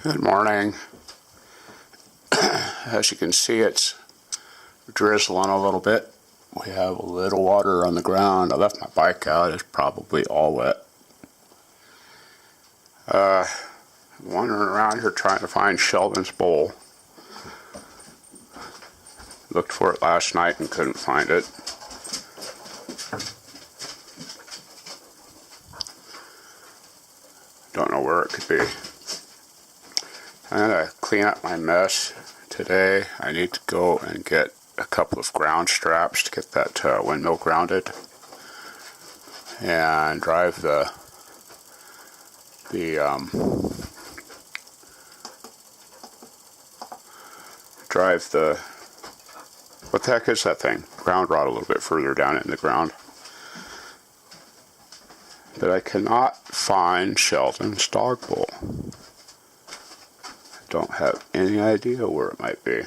Good morning. As you can see, it's drizzling a little bit. We have a little water on the ground. I left my bike out. It's probably all wet. Wandering around here trying to find Sheldon's bowl. Looked for it last night and couldn't find it. Don't know where it could be. I'm going to clean up my mess today. I need to go and get a couple of ground straps to get that windmill grounded and drive what the heck is that thing? Ground rod a little bit further down in the ground. But I cannot find Sheldon's dog bowl. Don't have any idea where it might be.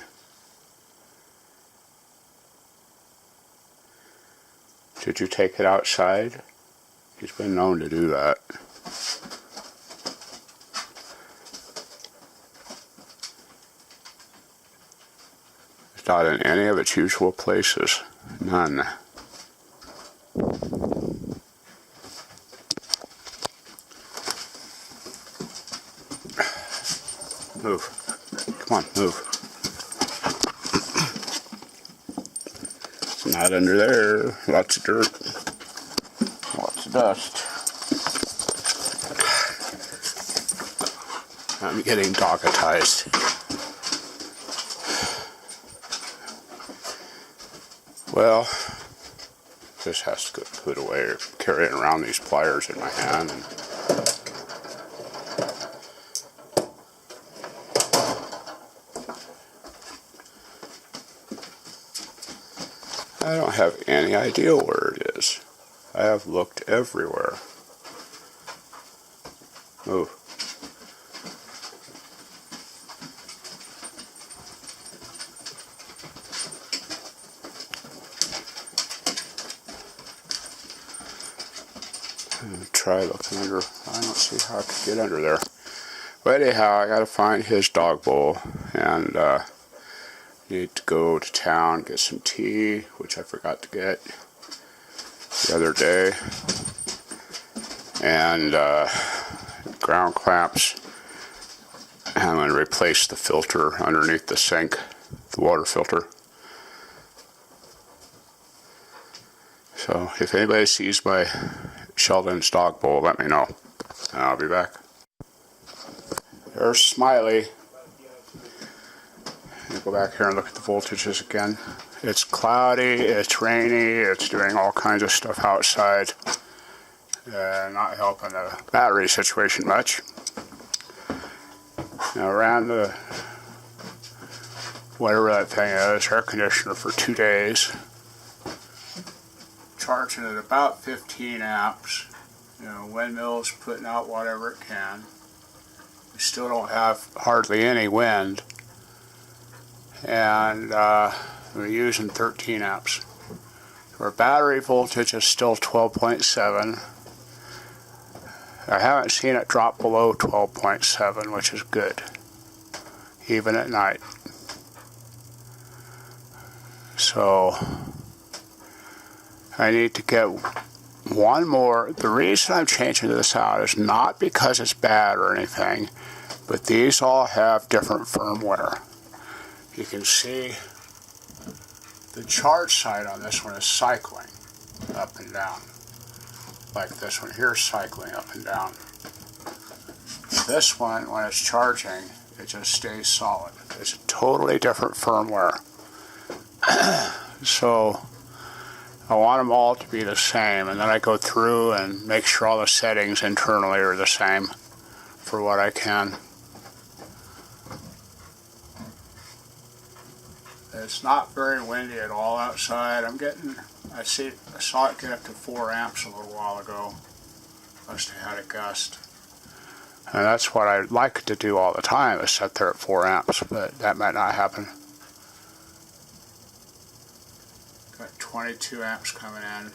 Did you take it outside? He's been known to do that. It's not in any of its usual places. None. Move. Come on, move. It's not under there. Lots of dirt. Lots of dust. I'm getting dogmatized. Well, this has to get put away or carrying around these pliers in my hand. And I don't have any idea where it is. I have looked everywhere. Move. Try looking under. I don't see how I could get under there. But anyhow, I gotta find his dog bowl and need to go to town, get some tea, which I forgot to get the other day, and ground clamps, and I'm going to replace the filter underneath the sink, the water filter. So if anybody sees my Sheldon's dog bowl, let me know, and I'll be back. There's Smiley. Go back here and look at the voltages again. It's cloudy, it's rainy, it's doing all kinds of stuff outside. Not helping the battery situation much. Now, I ran the whatever that thing is, air conditioner for 2 days. Charging at about 15 amps. You know, windmill's putting out whatever it can. We still don't have hardly any wind. And we're using 13 amps. Our battery voltage is still 12.7. I haven't seen it drop below 12.7, which is good, even at night. So I need to get one more. The reason I'm changing this out is not because it's bad or anything, but these all have different firmware. You can see the charge side on this one is cycling up and down. Like this one here is cycling up and down. This one, when it's charging, it just stays solid. It's a totally different firmware. So I want them all to be the same, and then I go through and make sure all the settings internally are the same for what I can. It's not very windy at all outside. I saw it get up to 4 amps a little while ago. Must have had a gust. And that's what I like to do all the time, is sit there at 4 amps, but that might not happen. Got 22 amps coming in.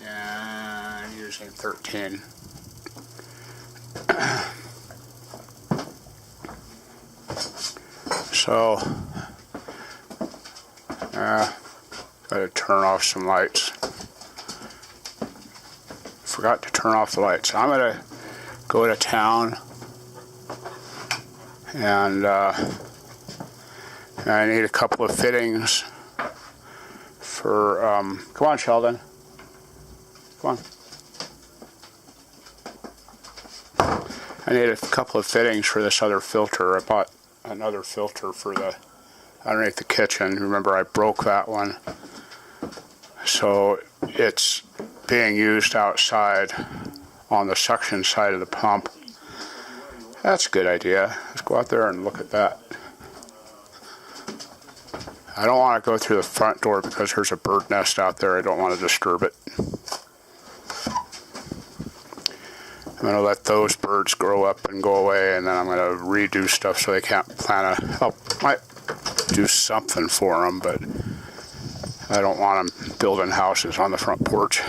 And using 13. So, gotta turn off some lights. Forgot to turn off the lights. I'm gonna go to town and I need a couple of fittings for, come on Sheldon, come on. I need a couple of fittings for this other filter. I bought another filter for the underneath the kitchen. Remember, I broke that one. So it's being used outside on the suction side of the pump. That's a good idea. Let's go out there and look at that. I don't want to go through the front door because there's a bird nest out there. I don't want to disturb it. I'm going to let those birds grow up and go away, and then I'm going to redo stuff so they can't plant a... might do something for them, but I don't want them building houses on the front porch.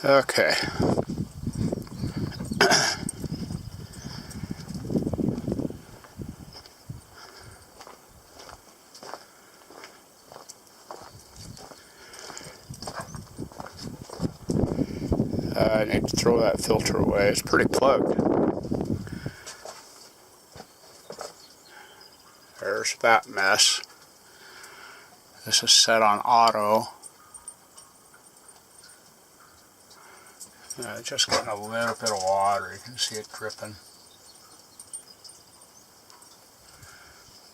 Okay. I need to throw that filter away. It's pretty plugged. There's that mess. This is set on auto. Just getting a little bit of water. You can see it dripping.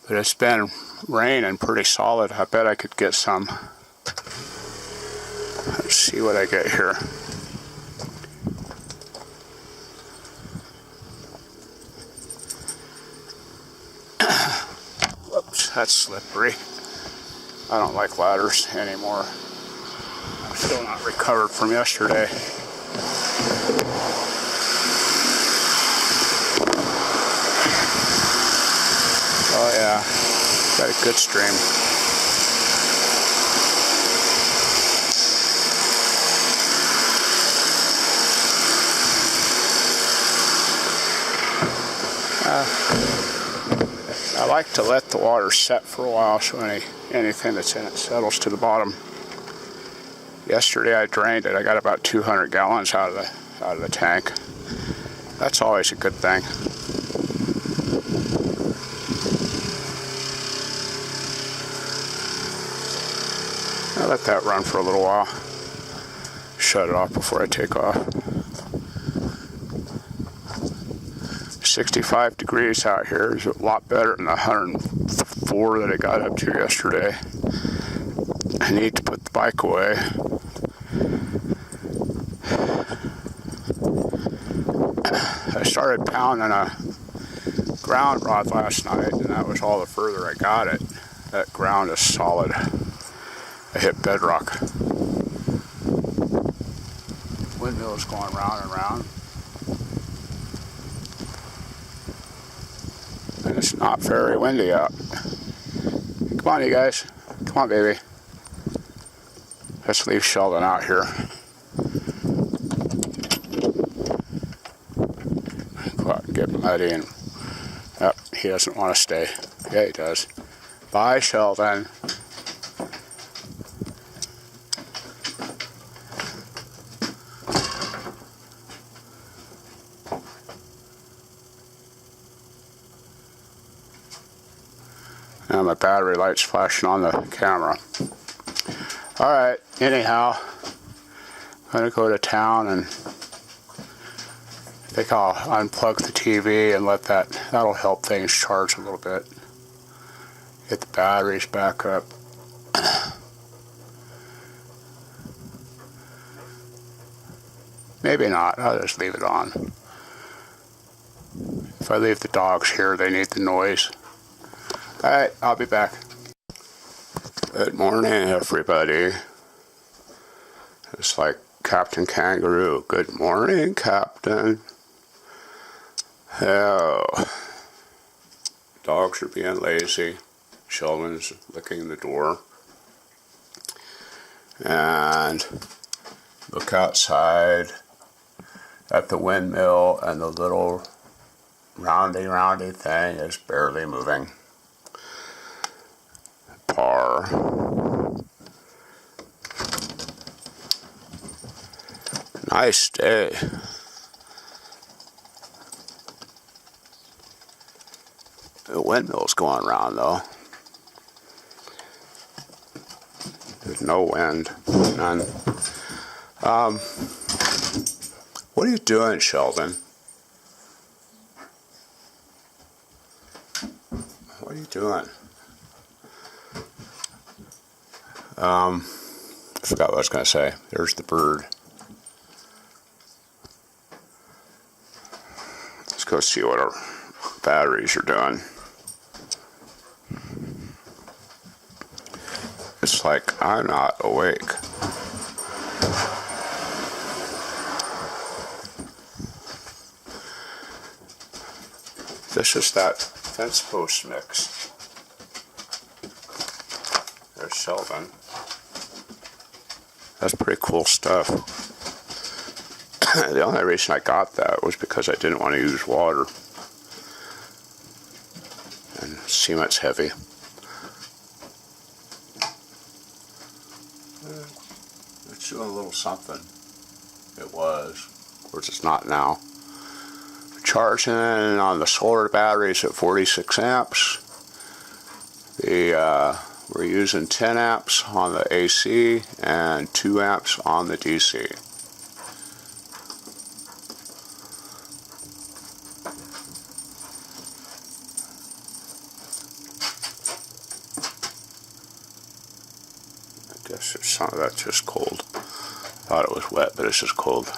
But it's been raining pretty solid. I bet I could get some. Let's see what I get here. Whoops, that's slippery. I don't like ladders anymore. I'm still not recovered from yesterday. Oh yeah, got a good stream. I like to let the water set for a while so anything that's in it settles to the bottom. Yesterday I drained it. I got about 200 gallons out of the tank. That's always a good thing. I'll let that run for a little while. Shut it off before I take off. 65 degrees out here is a lot better than the 104 that I got up to yesterday. I need to put the bike away. I started pounding a ground rod last night, and that was all the further I got it. That ground is solid. I hit bedrock. Windmill is going round and round. And it's not very windy out. Come on, you guys. Come on, baby. Let's leave Sheldon out here. Go out and get muddy and... Oh, he doesn't want to stay. Yeah, he does. Bye, Sheldon. Now my battery light's flashing on the camera. Alright, anyhow, I'm going to go to town and I think I'll unplug the TV and let that'll help things charge a little bit. Get the batteries back up. Maybe not, I'll just leave it on. If I leave the dogs here, they need the noise. Alright, I'll be back. Good morning, everybody. It's like Captain Kangaroo. Good morning, Captain. Oh, dogs are being lazy. Sheldon's licking the door. And look outside. at the windmill, and the little roundy thing is barely moving. Par. Nice day. The windmill's going around though. There's no wind, none. What are you doing, Sheldon? What are you doing? I forgot what I was going to say. There's the bird. Let's go see what our batteries are doing. It's like I'm not awake. This is that fence post mix. There's Sheldon. That's pretty cool stuff. The only reason I got that was because I didn't want to use water. And cement's heavy. It's doing a little something. It was. Of course, it's not now. Charging on the solar batteries at 46 amps. We're using 10 amps on the AC and 2 amps on the DC. I guess there's some of that's just cold. Thought it was wet, but it's just cold.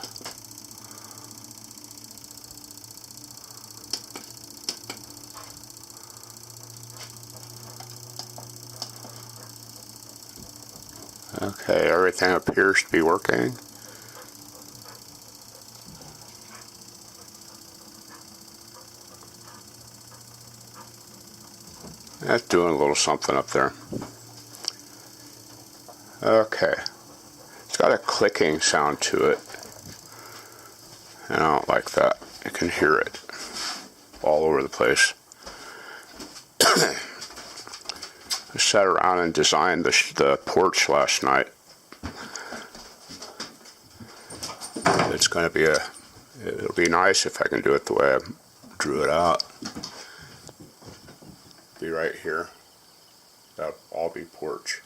Okay, everything appears to be working. That's doing a little something up there. Okay. It's got a clicking sound to it. And I don't like that. You can hear it all over the place. I sat around and designed the porch last night. It's going to be it'll be nice if I can do it the way I drew it out. Be right here. That'll all be porch.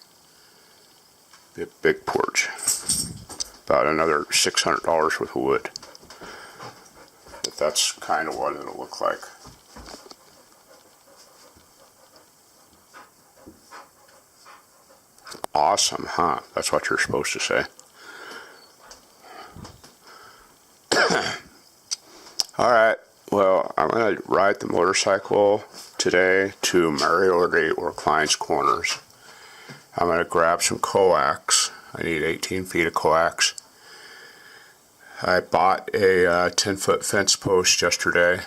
Be a big porch. About another $600 worth of wood. But that's kind of what it'll look like. Awesome, huh? That's what you're supposed to say. Alright, well, I'm going to ride the motorcycle today to Mariotti or Klein's Corners. I'm going to grab some coax. I need 18 feet of coax. I bought a 10-foot fence post yesterday.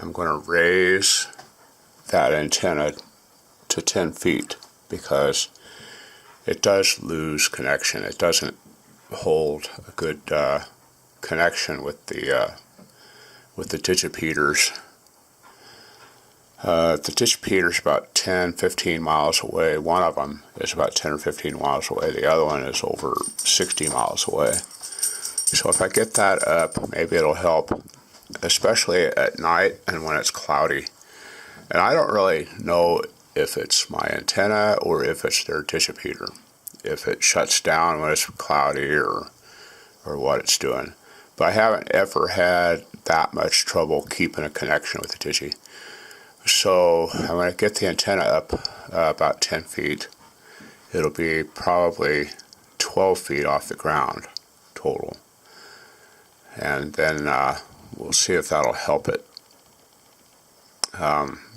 I'm going to raise that antenna to 10 feet. Because it does lose connection. It doesn't hold a good connection with the digipeaters. The digipeater's about 10-15 miles away. One of them is about 10 or 15 miles away. The other one is over 60 miles away. So if I get that up, maybe it'll help, especially at night and when it's cloudy. And I don't really know if it's my antenna or if it's their digipeater, if it shuts down when it's cloudy or what it's doing. But I haven't ever had that much trouble keeping a connection with the digi. So I'm going to get the antenna up about 10 feet. It'll be probably 12 feet off the ground total. And then we'll see if that'll help it.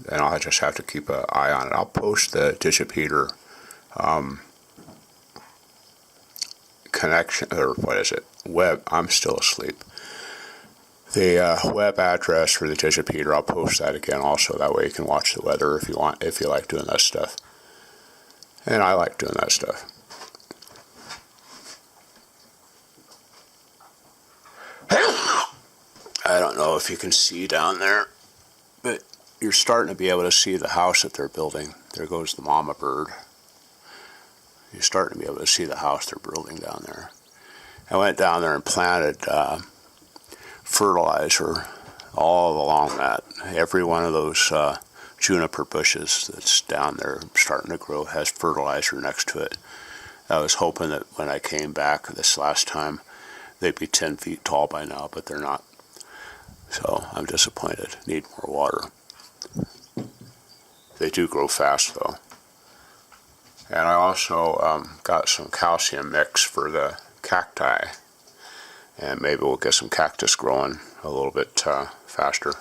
And I'll just have to keep an eye on it. I'll post the digipeater connection, or what is it? Web. I'm still asleep. The web address for the digipeater, I'll post that again also. That way you can watch the weather if you want, if you like doing that stuff. And I like doing that stuff. don't know if you can see down there, but you're starting to be able to see the house that they're building. There goes the mama bird. You're starting to be able to see the house they're building down there. I went down there and planted fertilizer all along that. Every one of those juniper bushes that's down there starting to grow has fertilizer next to it. I was hoping that when I came back this last time, they'd be 10 feet tall by now, but they're not. So I'm disappointed. Need more water. They do grow fast though. And I also got some calcium mix for the cacti. And maybe we'll get some cactus growing a little bit faster.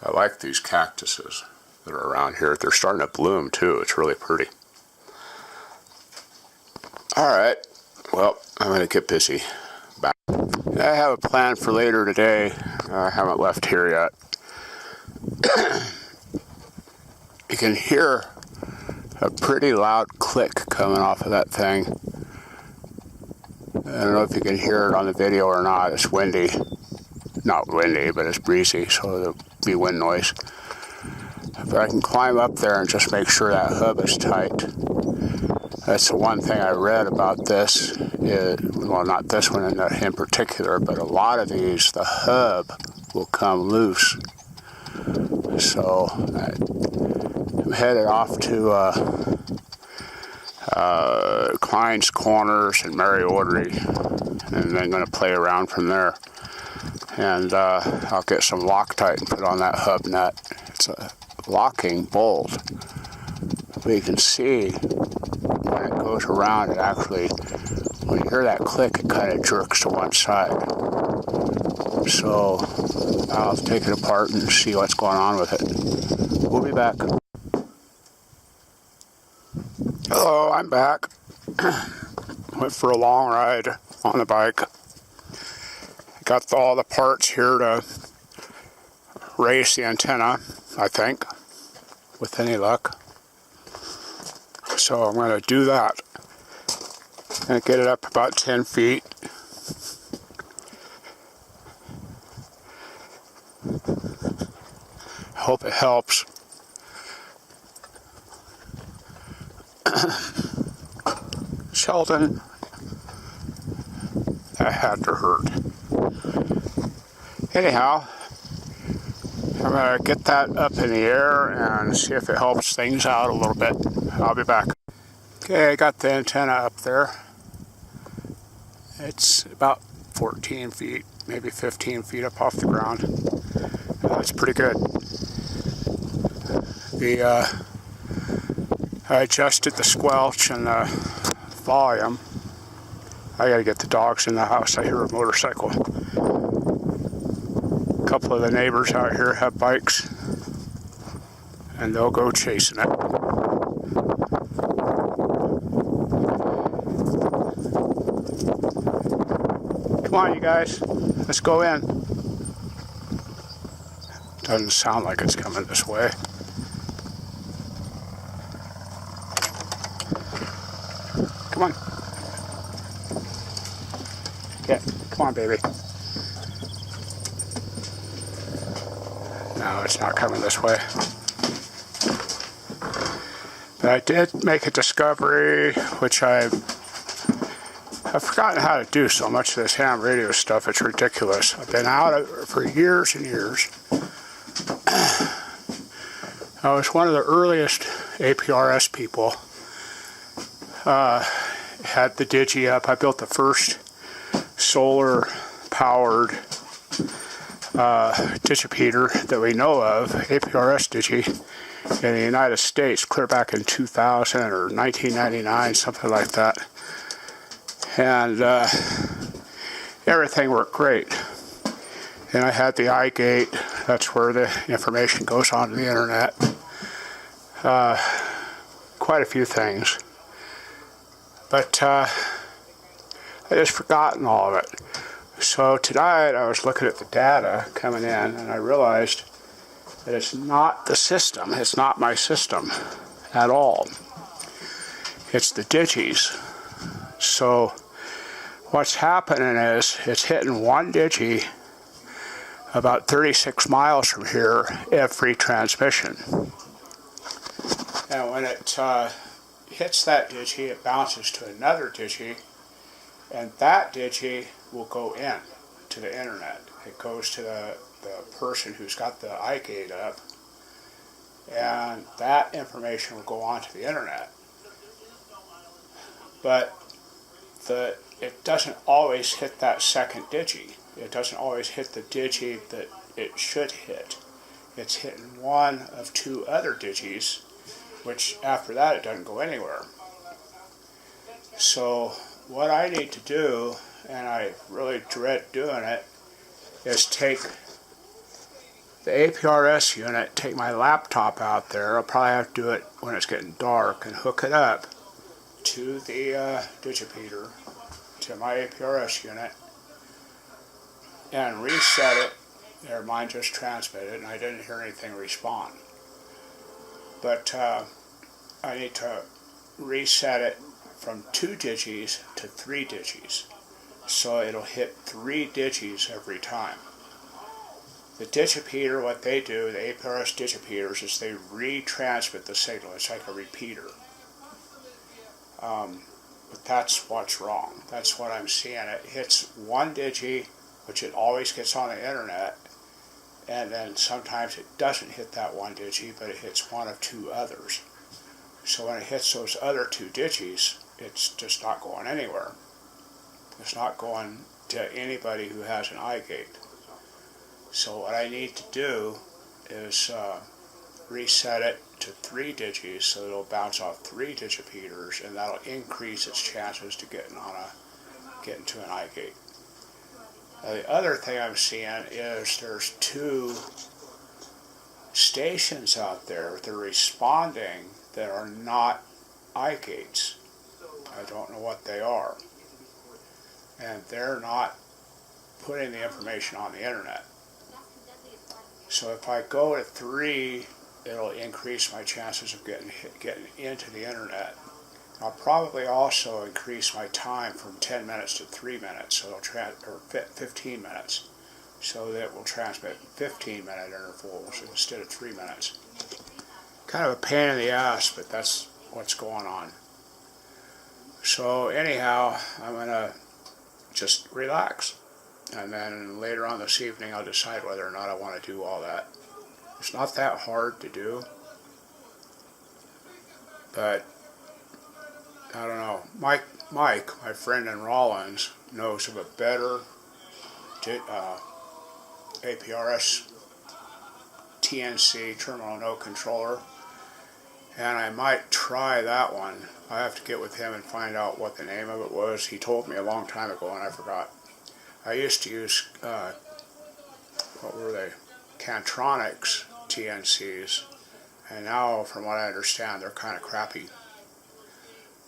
I like these cactuses that are around here. They're starting to bloom too. It's really pretty. Alright, well, I'm going to get busy. Back. I have a plan for later today. I haven't left here yet. You can hear a pretty loud click coming off of that thing. I don't know if you can hear it on the video or not. It's windy. Not windy, but it's breezy, so there'll be wind noise. But I can climb up there and just make sure that hub is tight. That's the one thing I read about this. Well, not this one in particular, but a lot of these, the hub will come loose. So I'm headed off to Klein's Corners and Mary Ordery, and then going to play around from there. And I'll get some Loctite and put on that hub nut. It's a locking bolt. But you can see when it goes around, it actually, when you hear that click, it kind of jerks to one side. So I'll take it apart and see what's going on with it. We'll be back. Hello, I'm back. Went for a long ride on the bike. Got all the parts here to raise the antenna, I think, with any luck. So I'm going to do that. And get it up about 10 feet. Hope it helps. Sheldon, that had to hurt. Anyhow, I'm going to get that up in the air and see if it helps things out a little bit. I'll be back. Okay, I got the antenna up there. It's about 14 feet, maybe 15 feet up off the ground. That's pretty good. I adjusted the squelch and the volume. I gotta get the dogs in the house. I hear a motorcycle. A couple of the neighbors out here have bikes, and they'll go chasing it. Come on, you guys. Let's go in. Doesn't sound like it's coming this way. Come on. Yeah, come on, baby. No, it's not coming this way. But I did make a discovery, which I've forgotten how to do so much of this ham radio stuff. It's ridiculous. I've been out of it for years and years. I was one of the earliest APRS people. Had the Digi up. I built the first solar-powered digipeater that we know of, APRS Digi, in the United States, clear back in 2000 or 1999, something like that. And everything worked great. And I had the iGate. That's where the information goes onto the internet. Quite a few things. But I just forgotten all of it. So tonight I was looking at the data coming in, and I realized that it's not the system. It's not my system at all. It's the digis. So what's happening is it's hitting one digi about 36 miles from here every transmission. And when it hits that digi, it bounces to another digi, and that digi will go in to the internet. It goes to the person who's got the iGate up, and that information will go onto the internet. But it doesn't always hit that second digi. It doesn't always hit the digi that it should hit. It's hitting one of two other digis, which after that it doesn't go anywhere. So what I need to do, and I really dread doing it, is take the APRS unit, take my laptop out there. I'll probably have to do it when it's getting dark, and hook it up to the digipeater, to my APRS unit, and reset it. There, mine just transmitted, and I didn't hear anything respond. But I need to reset it from 2 digis to 3 digis, so it'll hit 3 digis every time. The digipeater, what they do, the APRS digipeaters, is they retransmit the signal. It's like a repeater. But that's what's wrong. That's what I'm seeing. It hits 1 digi, which it always gets on the internet, and then sometimes it doesn't hit that 1 digi, but it hits one of 2 others. So when it hits those other 2 digis, it's just not going anywhere. It's not going to anybody who has an iGate. So what I need to do is reset it to 3 digis, so it'll bounce off 3 digipeaters, and that'll increase its chances to getting to an iGate. The other thing I'm seeing is there's 2 stations out there that are responding that are not iGates. I don't know what they are. And they're not putting the information on the internet. So if I go to 3, it'll increase my chances of getting into the internet. I'll probably also increase my time from 10 minutes to 3 minutes, so or 15 minutes, so that it will transmit 15-minute intervals instead of 3 minutes. Kind of a pain in the ass, but that's what's going on. So anyhow, I'm going to just relax, and then later on this evening I'll decide whether or not I want to do all that. It's not that hard to do, but I don't know. Mike, my friend in Rawlins, knows of a better APRS TNC, terminal node controller, and I might try that one. I have to get with him and find out what the name of it was. He told me a long time ago and I forgot. I used to use, what were they? Cantronics TNCs, and now from what I understand they're kind of crappy.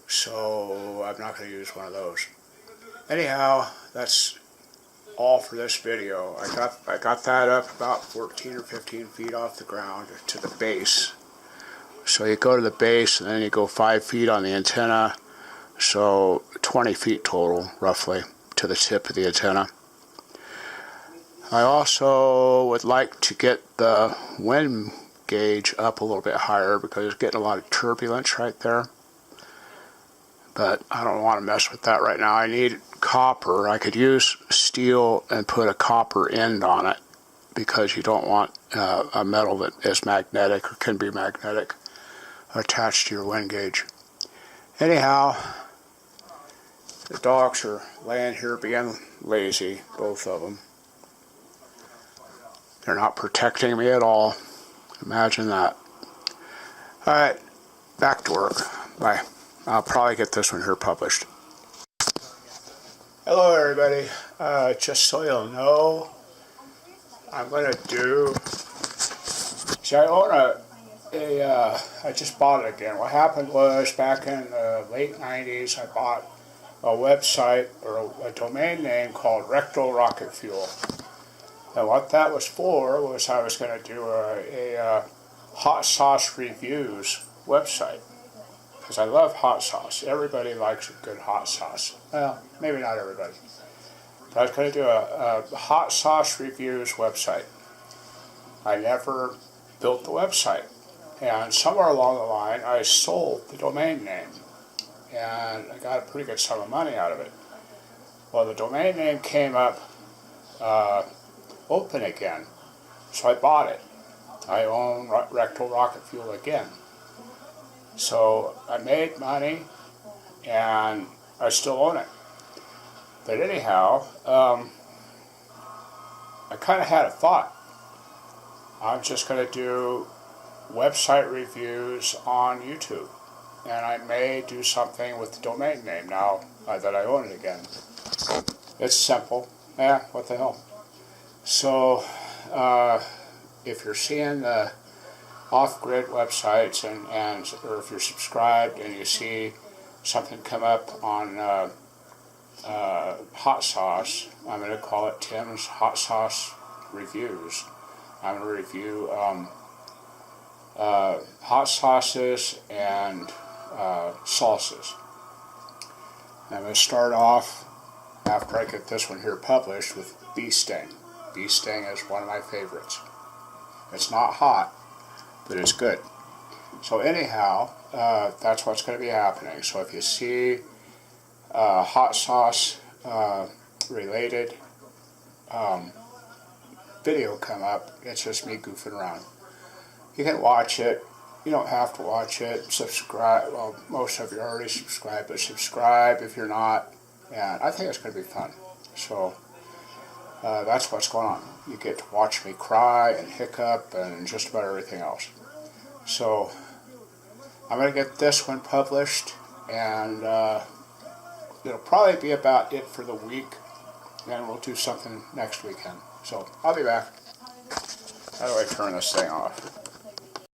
So I'm not going to use one of those. Anyhow, that's all for this video. I got that up about 14 or 15 feet off the ground to the base. So you go to the base and then you go 5 feet on the antenna, so 20 feet total roughly to the tip of the antenna. I also would like to get the wind gauge up a little bit higher because it's getting a lot of turbulence right there. But I don't want to mess with that right now. I need copper. I could use steel and put a copper end on it because you don't want a metal that is magnetic or can be magnetic attached to your wind gauge. Anyhow, the dogs are laying here being lazy, both of them. They're not protecting me at all. Imagine that. Alright, back to work. Bye. I'll probably get this one here published. Hello everybody. Just so you'll know, I'm going to do... See, I own I just bought it again. What happened was, back in the late 90s, I bought a website, or a domain name called Rectal Rocket Fuel. And what that was for was I was going to do a hot sauce reviews website. Because I love hot sauce. Everybody likes a good hot sauce. Well, maybe not everybody. I was going to do a hot sauce reviews website. I never built the website. And somewhere along the line, I sold the domain name. And I got a pretty good sum of money out of it. Well, the domain name came up open again. So I bought it. I own Rectal Rocket Fuel again. So I made money, and I still own it. But anyhow, I kind of had a thought. I'm just going to do website reviews on YouTube. And I may do something with the domain name now that I own it again. It's simple. What the hell. So, if you're seeing the off-grid websites or if you're subscribed and you see something come up on hot sauce, I'm going to call it Tim's Hot Sauce Reviews. I'm going to review hot sauces and salsas. I'm going to start off, after I get this one here published, with bee sting. Bee sting is one of my favorites. It's not hot, but it's good. So anyhow, that's what's going to be happening. So if you see hot sauce related video come up, it's just me goofing around. You can watch it. You don't have to watch it. Subscribe. Well, most of you are already subscribed, but subscribe if you're not. And I think it's going to be fun. So that's what's going on. You get to watch me cry and hiccup and just about everything else. So I'm going to get this one published, and it'll probably be about it for the week. And we'll do something next weekend. So I'll be back. How do I turn this thing off?